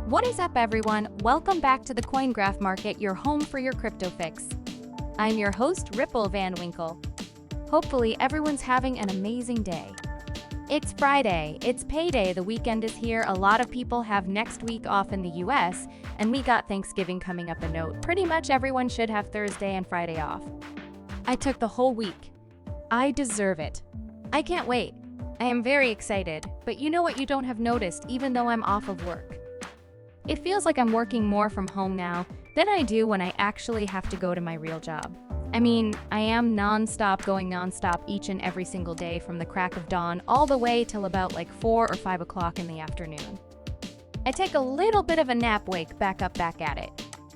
What is up, everyone? Welcome back to the CoinGraph Market, your home for your crypto fix. I'm your host, Ripple Van Winkle. Hopefully, everyone's having an amazing day. It's Friday, it's payday, the weekend is here, a lot of people have next week off in the US, and we got Thanksgiving coming up a note. Pretty much everyone should have Thursday and Friday off. I took the whole week. I deserve it. I can't wait. I am very excited, but you know what you don't have noticed even though I'm off of work? It feels like I'm working more from home now than I do when I actually have to go to my real job. I mean, I am going nonstop each and every single day from the crack of dawn all the way till about like 4 or 5 o'clock in the afternoon. I take a little bit of a nap, wake back at it.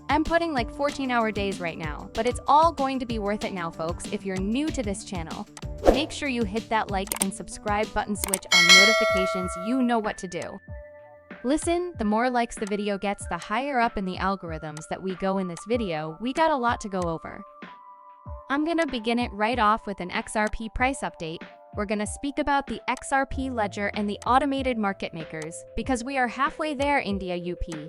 I'm putting like 14-hour days right now, but it's all going to be worth it now, folks. If you're new to this channel, make sure you hit that like and subscribe button, switch on notifications, you know what to do. Listen, the more likes the video gets, the higher up in the algorithms that we go in this video. We got a lot to go over. I'm gonna begin it right off with an XRP price update. We're gonna speak about the XRP ledger and the automated market makers, because we are halfway there, India UP.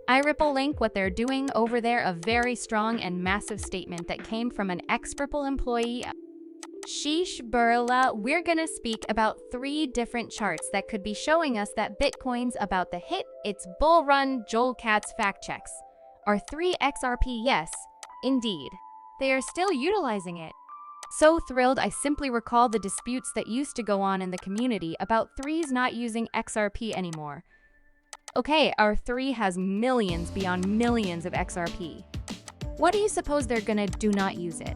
I Ripple link what they're doing over there, a very strong and massive statement that came from an ex-Ripple employee. Sheesh Burla, we're gonna speak about 3 different charts that could be showing us that Bitcoin's about to hit its bull run. Joel Katz fact checks. Are 3 XRP? Yes, indeed. They are still utilizing it. So thrilled, I simply recall the disputes that used to go on in the community about 3s not using XRP anymore. Okay, our 3 has millions beyond millions of XRP. What do you suppose they're gonna do not use it?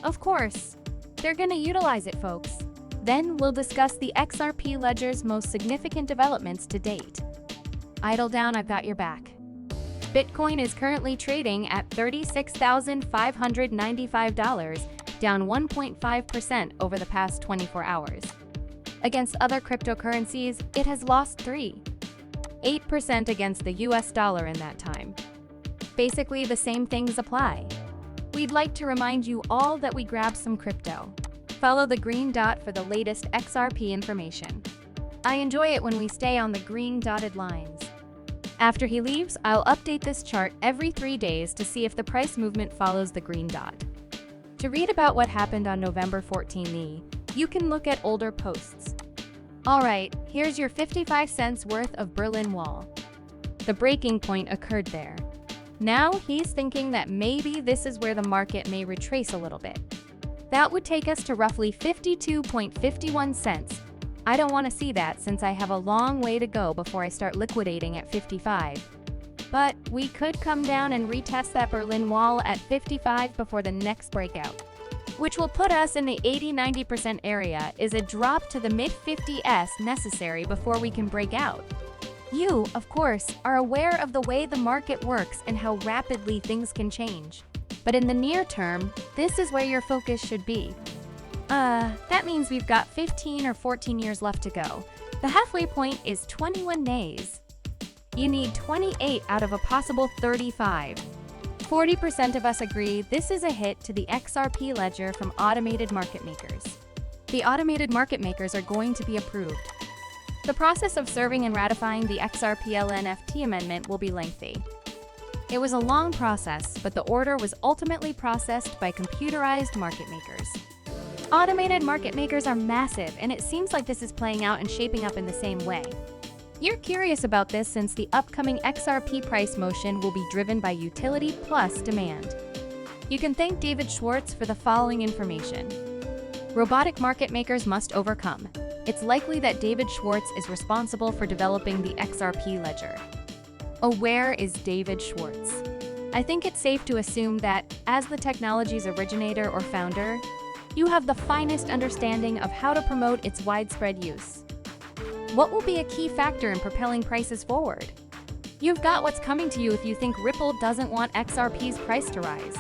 Of course, they're gonna utilize it, folks. Then we'll discuss the XRP ledger's most significant developments to date. Idle down, I've got your back. Bitcoin is currently trading at $36,595, down 1.5% over the past 24 hours. Against other cryptocurrencies, it has lost 8% against the US dollar in that time. Basically, the same things apply. We'd like to remind you all that we grab some crypto. Follow the green dot for the latest XRP information. I enjoy it when we stay on the green dotted lines. After he leaves, I'll update this chart every 3 days to see if the price movement follows the green dot. To read about what happened on November 14th, you can look at older posts. Alright, here's your 55 cents worth of Berlin Wall. The breaking point occurred there. Now he's thinking that maybe this is where the market may retrace a little bit. That would take us to roughly 52.51 cents. I don't want to see that since I have a long way to go before I start liquidating at 55. But we could come down and retest that Berlin Wall at 55 before the next breakout, which will put us in the 80-90% area. Is a drop to the mid-50s necessary before we can break out? You, of course, are aware of the way the market works and how rapidly things can change. But in the near term, this is where your focus should be. That means we've got 15 or 14 years left to go. The halfway point is 21 days. You need 28 out of a possible 35. 40% of us agree this is a hit to the XRP ledger from automated market makers. The automated market makers are going to be approved. The process of serving and ratifying the XRPL NFT amendment will be lengthy. It was a long process, but the order was ultimately processed by computerized market makers. Automated market makers are massive, and it seems like this is playing out and shaping up in the same way. You're curious about this since the upcoming XRP price motion will be driven by utility plus demand. You can thank David Schwartz for the following information. Robotic market makers must overcome. It's likely that David Schwartz is responsible for developing the XRP ledger. Oh, where is David Schwartz? I think it's safe to assume that, as the technology's originator or founder, you have the finest understanding of how to promote its widespread use. What will be a key factor in propelling prices forward? You've got what's coming to you if you think Ripple doesn't want XRP's price to rise.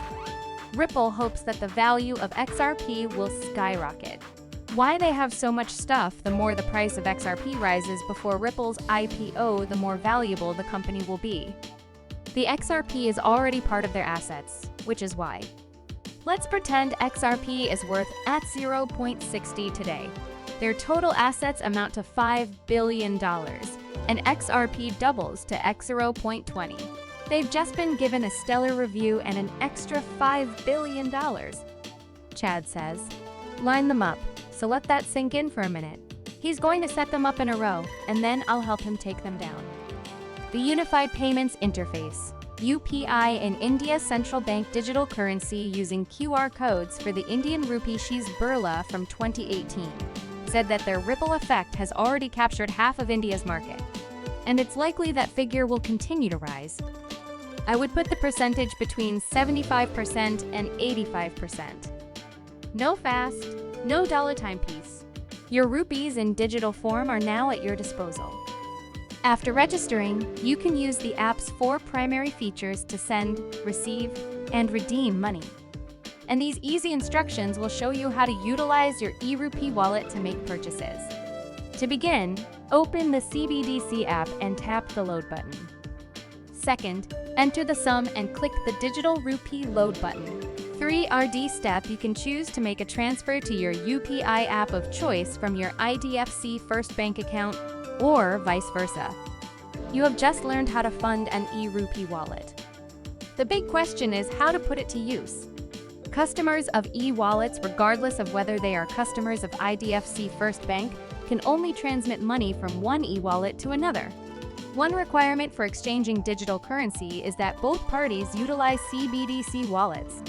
Ripple hopes that the value of XRP will skyrocket. Why they have so much stuff, the more the price of XRP rises before Ripple's IPO, the more valuable the company will be. The XRP is already part of their assets, which is why. Let's pretend XRP is worth at 0.60 today. Their total assets amount to $5 billion. and XRP doubles to X0.20. They've just been given a stellar review and an extra $5 billion. Chad says, line them up, so let that sink in for a minute. He's going to set them up in a row, and then I'll help him take them down. The Unified Payments Interface, UPI, in India's central bank digital currency using QR codes for the Indian rupee Shi's Birla from 2018, said that their ripple effect has already captured half of India's market, and it's likely that figure will continue to rise. I would put the percentage between 75% and 85%. No fast, no dollar timepiece. Your rupees in digital form are now at your disposal. After registering, you can use the app's 4 primary features to send, receive, and redeem money. And these easy instructions will show you how to utilize your eRupee wallet to make purchases. To begin, open the CBDC app and tap the load button. Second, enter the sum and click the digital rupee load button. 3rd step, you can choose to make a transfer to your UPI app of choice from your IDFC First Bank account or vice versa. You have just learned how to fund an eRupee wallet. The big question is how to put it to use. Customers of e-wallets, regardless of whether they are customers of IDFC First Bank, can only transmit money from one e-wallet to another. One requirement for exchanging digital currency is that both parties utilize CBDC wallets.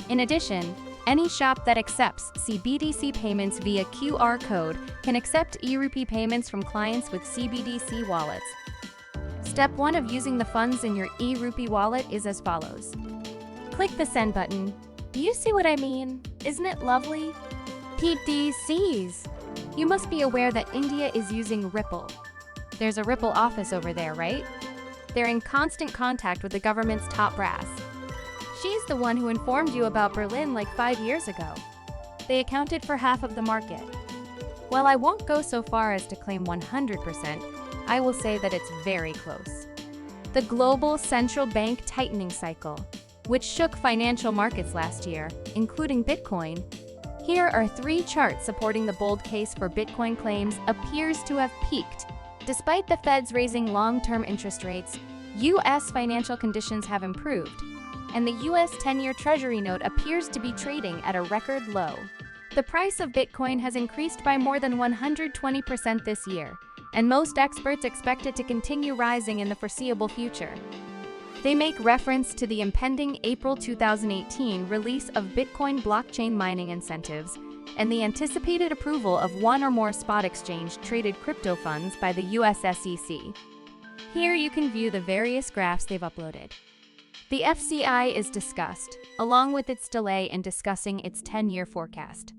In addition, any shop that accepts CBDC payments via QR code can accept eRupee payments from clients with CBDC wallets. Step 1 of using the funds in your eRupee wallet is as follows. Click the send button. Do you see what I mean? Isn't it lovely? PDCs! You must be aware that India is using Ripple. There's a Ripple office over there, right? They're in constant contact with the government's top brass. She's the one who informed you about Berlin like 5 years ago. They accounted for half of the market. While I won't go so far as to claim 100%, I will say that it's very close. The global central bank tightening cycle, which shook financial markets last year, including Bitcoin. Here are 3 charts supporting the bold case for Bitcoin claims appears to have peaked. Despite the Fed's raising long-term interest rates, U.S. financial conditions have improved, and the U.S. 10-year Treasury note appears to be trading at a record low. The price of Bitcoin has increased by more than 120% this year, and most experts expect it to continue rising in the foreseeable future. They make reference to the impending April 2018 release of Bitcoin blockchain mining incentives and the anticipated approval of one or more spot exchange-traded crypto funds by the US SEC. Here you can view the various graphs they've uploaded. The FCI is discussed, along with its delay in discussing its 10-year forecast.